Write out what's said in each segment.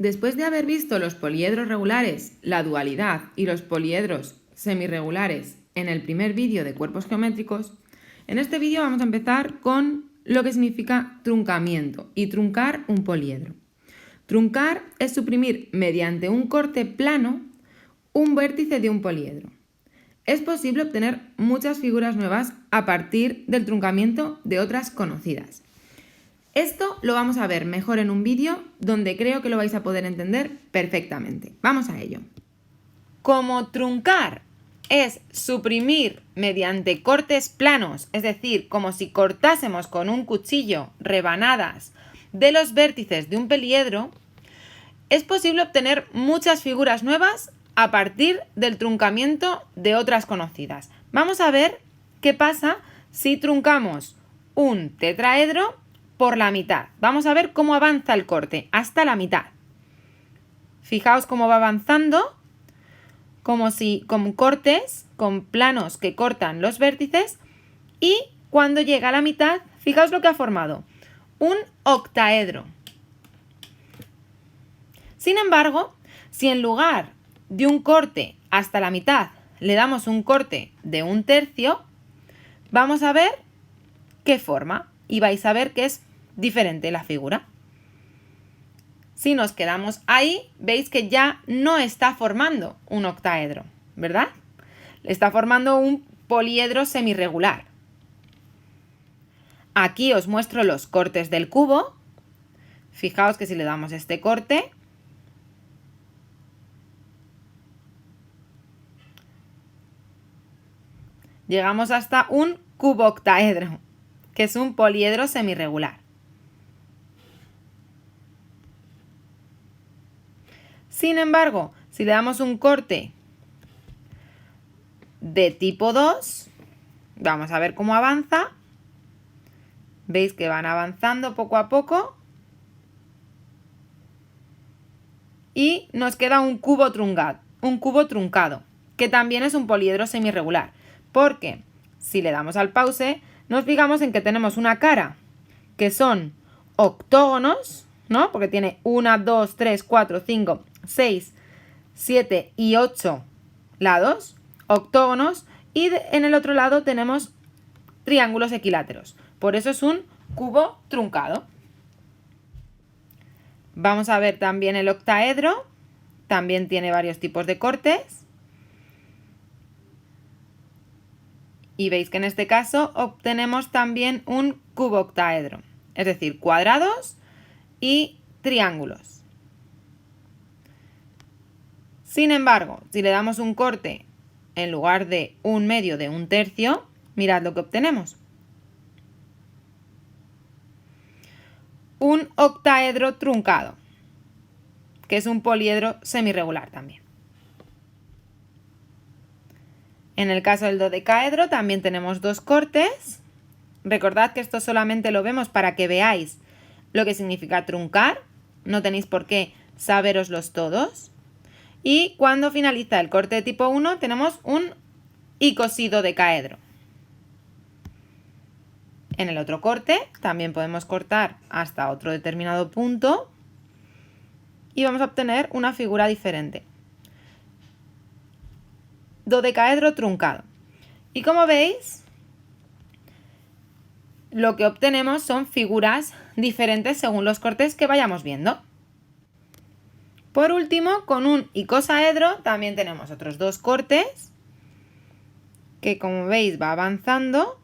Después de haber visto los poliedros regulares, la dualidad y los poliedros semirregulares en el primer vídeo de cuerpos geométricos, en este vídeo vamos a empezar con lo que significa truncamiento y truncar un poliedro. Truncar es suprimir mediante un corte plano un vértice de un poliedro. Es posible obtener muchas figuras nuevas a partir del truncamiento de otras conocidas. Esto lo vamos a ver mejor en un vídeo donde creo que lo vais a poder entender perfectamente. Vamos a ello. Como truncar es suprimir mediante cortes planos, es decir, como si cortásemos con un cuchillo rebanadas de los vértices de un poliedro, es posible obtener muchas figuras nuevas a partir del truncamiento de otras conocidas. Vamos a ver qué pasa si truncamos un tetraedro por la mitad. Vamos a ver cómo avanza el corte hasta la mitad. Fijaos cómo va avanzando, como si con cortes, con planos que cortan los vértices, y cuando llega a la mitad, fijaos lo que ha formado, un octaedro. Sin embargo, si en lugar de un corte hasta la mitad le damos un corte de 1/3, vamos a ver qué forma y vais a ver que es diferente la figura. Si nos quedamos ahí, veis que ya no está formando un octaedro, ¿verdad? Está formando un poliedro semirregular. Aquí os muestro los cortes del cubo. Fijaos que si le damos este corte, llegamos hasta un cuboctaedro, que es un poliedro semirregular. Sin embargo, si le damos un corte de tipo 2, vamos a ver cómo avanza. Veis que van avanzando poco a poco. Y nos queda un cubo truncado, que también es un poliedro semirregular. Porque si le damos al pause, nos fijamos en que tenemos una cara que son octógonos, ¿no? Porque tiene 1, 2, 3, 4, 5, 6, 7 y 8 lados, octógonos, y en el otro lado tenemos triángulos equiláteros. Por eso es un cubo truncado. Vamos a ver también el octaedro, también tiene varios tipos de cortes. Y veis que en este caso obtenemos también un cuboctaedro, es decir, cuadrados y triángulos. Sin embargo, si le damos un corte en lugar de 1/2 de 1/3, mirad lo que obtenemos. Un octaedro truncado, que es un poliedro semirregular también. En el caso del dodecaedro también tenemos dos cortes. Recordad que esto solamente lo vemos para que veáis lo que significa truncar. No tenéis por qué sabéroslos todos. Y cuando finaliza el corte de tipo 1 tenemos un icosidodecaedro. En el otro corte también podemos cortar hasta otro determinado punto y vamos a obtener una figura diferente. Dodecaedro truncado. Y como veis, lo que obtenemos son figuras diferentes según los cortes que vayamos viendo. Por último, con un icosaedro también tenemos otros dos cortes que, como veis, va avanzando.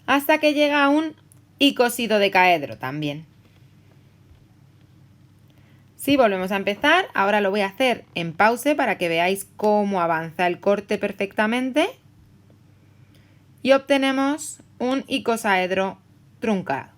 Hasta que llega a un icosidodecaedro también. Si volvemos a empezar, ahora lo voy a hacer en pause para que veáis cómo avanza el corte perfectamente. Y obtenemos un icosaedro truncado.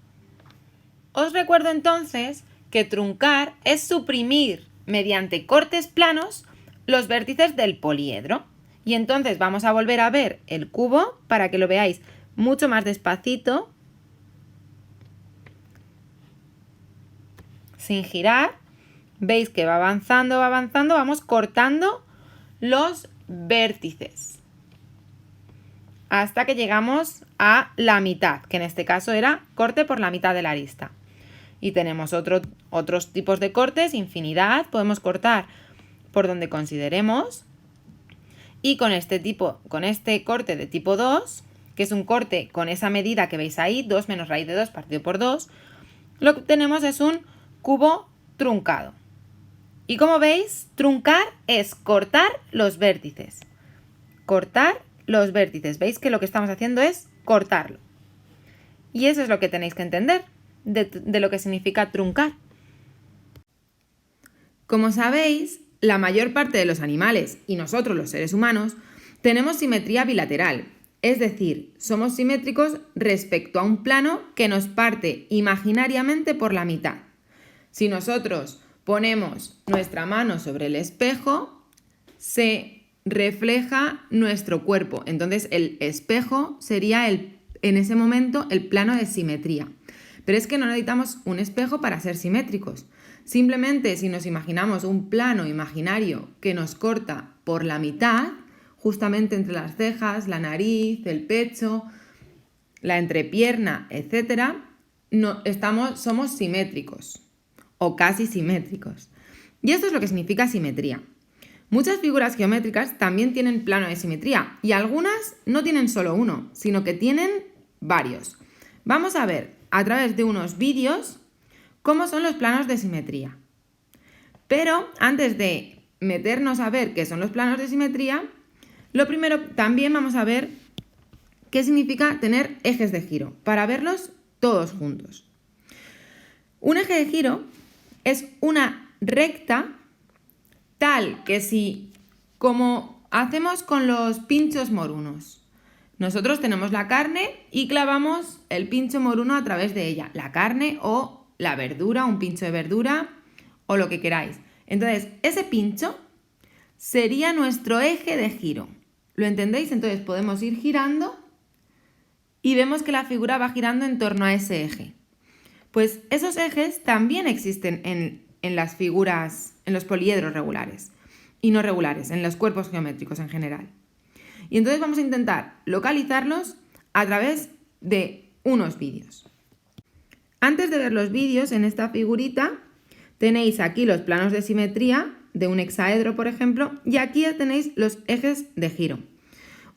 Os recuerdo entonces que truncar es suprimir mediante cortes planos los vértices del poliedro. Y entonces vamos a volver a ver el cubo para que lo veáis mucho más despacito, sin girar. Veis que va avanzando, vamos cortando los vértices hasta que llegamos a la mitad, que en este caso era corte por la mitad de la arista. Y tenemos otros tipos de cortes, infinidad, podemos cortar por donde consideremos. Y con este corte de tipo 2, que es un corte con esa medida que veis ahí, 2 menos raíz de 2 partido por 2, lo que tenemos es un cubo truncado. Y como veis, truncar es cortar los vértices. Cortar los vértices. Veis que lo que estamos haciendo es cortarlo. Y eso es lo que tenéis que entender de lo que significa truncar. Como sabéis, la mayor parte de los animales y nosotros los seres humanos tenemos simetría bilateral, es decir, somos simétricos respecto a un plano que nos parte imaginariamente por la mitad. Si nosotros ponemos nuestra mano sobre el espejo, se refleja nuestro cuerpo. Entonces el espejo sería en ese momento el plano de simetría. Pero es que no necesitamos un espejo para ser simétricos. Simplemente si nos imaginamos un plano imaginario que nos corta por la mitad, justamente entre las cejas, la nariz, el pecho, la entrepierna, etc., somos simétricos o casi simétricos. Y esto es lo que significa simetría. Muchas figuras geométricas también tienen plano de simetría y algunas no tienen solo uno, sino que tienen varios. Vamos a ver a través de unos vídeos cómo son los planos de simetría. Pero antes de meternos a ver qué son los planos de simetría, lo primero también vamos a ver qué significa tener ejes de giro, para verlos todos juntos. Un eje de giro es una recta tal que si, como hacemos con los pinchos morunos, nosotros tenemos la carne y clavamos el pincho moruno a través de ella, la carne o la verdura, un pincho de verdura o lo que queráis. Entonces, ese pincho sería nuestro eje de giro. ¿Lo entendéis? Entonces podemos ir girando y vemos que la figura va girando en torno a ese eje. Pues esos ejes también existen en las figuras, en los poliedros regulares y no regulares, en los cuerpos geométricos en general. Y entonces vamos a intentar localizarlos a través de unos vídeos. Antes de ver los vídeos, en esta figurita tenéis aquí los planos de simetría de un hexaedro, por ejemplo, y aquí ya tenéis los ejes de giro.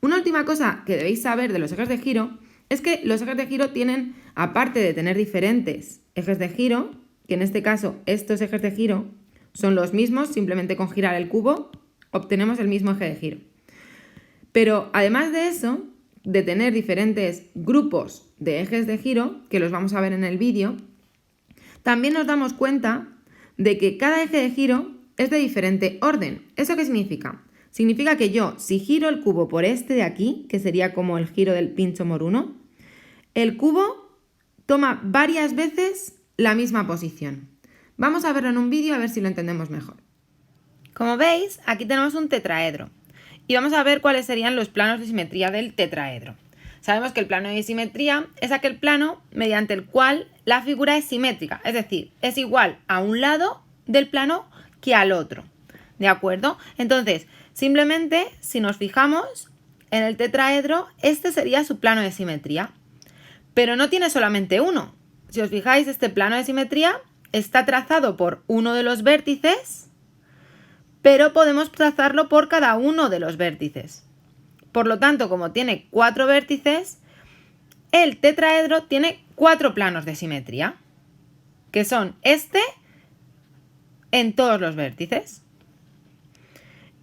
Una última cosa que debéis saber de los ejes de giro es que los ejes de giro tienen, aparte de tener diferentes ejes de giro, que en este caso estos ejes de giro son los mismos, simplemente con girar el cubo obtenemos el mismo eje de giro. Pero además de eso, de tener diferentes grupos de ejes de giro, que los vamos a ver en el vídeo, también nos damos cuenta de que cada eje de giro es de diferente orden. ¿Eso qué significa? Significa que yo, si giro el cubo por este de aquí, que sería como el giro del pincho moruno, el cubo toma varias veces la misma posición. Vamos a verlo en un vídeo a ver si lo entendemos mejor. Como veis, aquí tenemos un tetraedro y vamos a ver cuáles serían los planos de simetría del tetraedro. Sabemos que el plano de simetría es aquel plano mediante el cual la figura es simétrica, es decir, es igual a un lado del plano que al otro. ¿De acuerdo? Entonces, simplemente, si nos fijamos en el tetraedro, este sería su plano de simetría. Pero no tiene solamente uno. Si os fijáis, este plano de simetría está trazado por uno de los vértices, pero podemos trazarlo por cada uno de los vértices. Por lo tanto, como tiene 4 vértices, el tetraedro tiene 4 planos de simetría, que son este en todos los vértices.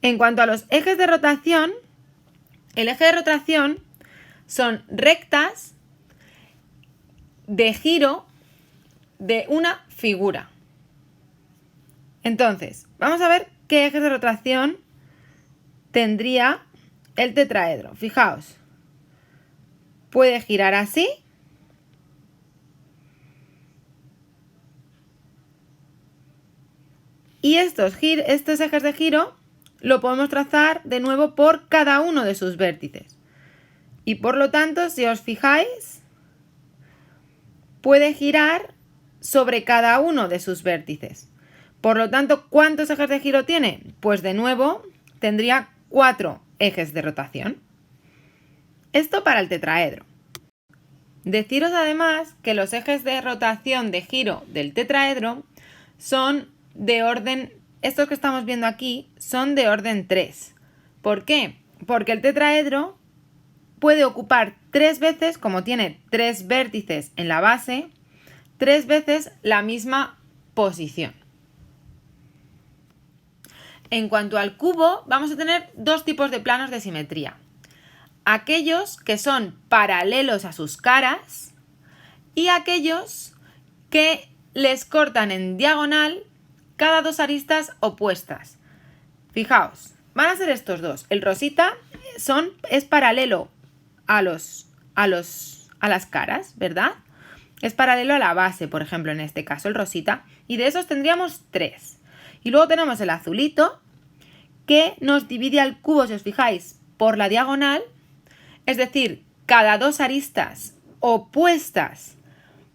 En cuanto a los ejes de rotación, el eje de rotación son rectas de giro de una figura. Entonces, vamos a ver qué ejes de rotación tendría el tetraedro. Fijaos, puede girar así y estos ejes de giro lo podemos trazar de nuevo por cada uno de sus vértices. Y por lo tanto, si os fijáis, puede girar sobre cada uno de sus vértices. Por lo tanto, ¿cuántos ejes de giro tiene? Pues de nuevo tendría 4 ejes de rotación. Esto para el tetraedro. Deciros además que los ejes de rotación de giro del tetraedro son de orden, estos que estamos viendo aquí, son de orden 3. ¿Por qué? Porque el tetraedro puede ocupar 3 veces, como tiene 3 vértices en la base, 3 veces la misma posición. En cuanto al cubo, vamos a tener dos tipos de planos de simetría. Aquellos que son paralelos a sus caras y aquellos que les cortan en diagonal cada dos aristas opuestas. Fijaos, van a ser estos dos. El rosita es paralelo a las caras, ¿verdad? Es paralelo a la base, por ejemplo, en este caso, el rosita. Y de esos tendríamos 3. Y luego tenemos el azulito, que nos divide al cubo, si os fijáis, por la diagonal. Es decir, cada dos aristas opuestas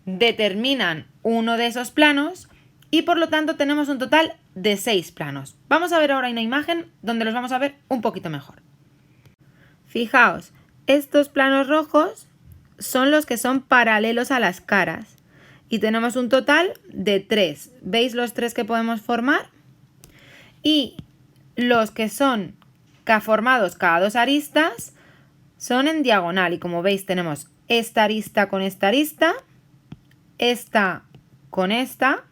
determinan uno de esos planos y por lo tanto tenemos un total de 6 planos. Vamos a ver ahora una imagen donde los vamos a ver un poquito mejor. Fijaos, estos planos rojos son los que son paralelos a las caras y tenemos un total de 3. ¿Veis los 3 que podemos formar? Y los que son formados cada dos aristas son en diagonal y como veis tenemos esta arista con esta arista, esta con esta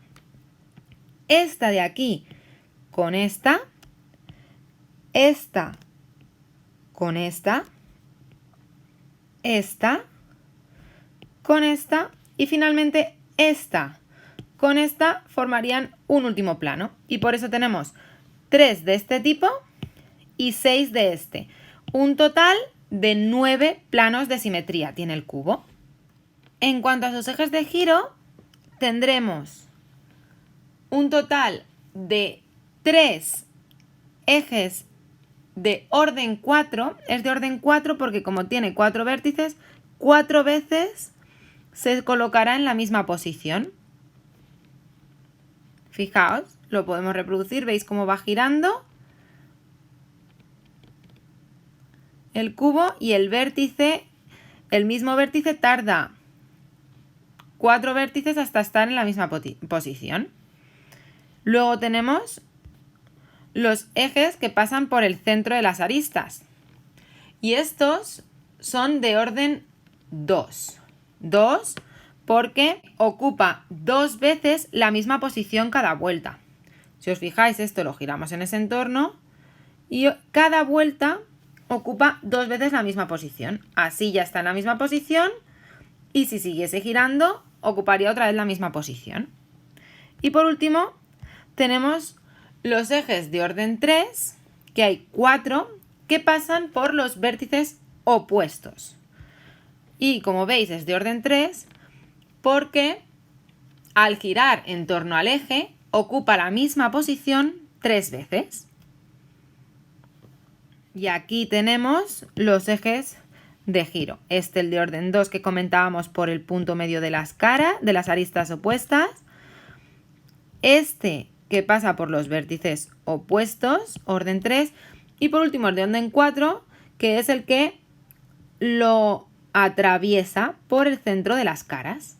de aquí con esta con esta con esta y finalmente esta con esta formarían un último plano y por eso tenemos 3 de este tipo y 6 de este. Un total de 9 planos de simetría tiene el cubo. En cuanto a sus ejes de giro, tendremos un total de 3 ejes de orden 4. Es de orden 4 porque como tiene 4 vértices, 4 veces se colocará en la misma posición. Fijaos, lo podemos reproducir, veis cómo va girando el cubo y el mismo vértice tarda 4 vértices hasta estar en la misma posición. Luego tenemos los ejes que pasan por el centro de las aristas. Y estos son de orden 2. 2 porque ocupa 2 veces la misma posición cada vuelta. Si os fijáis, esto lo giramos en ese entorno y cada vuelta ocupa 2 veces la misma posición. Así ya está en la misma posición y si siguiese girando ocuparía otra vez la misma posición. Y por último tenemos los ejes de orden 3, que hay 4, que pasan por los vértices opuestos. Y como veis es de orden 3 porque al girar en torno al eje ocupa la misma posición 3 veces. Y aquí tenemos los ejes de giro. Este el de orden 2 que comentábamos por el punto medio de las caras, de las aristas opuestas. Este que pasa por los vértices opuestos, orden 3. Y por último el de orden 4, que es el que lo atraviesa por el centro de las caras.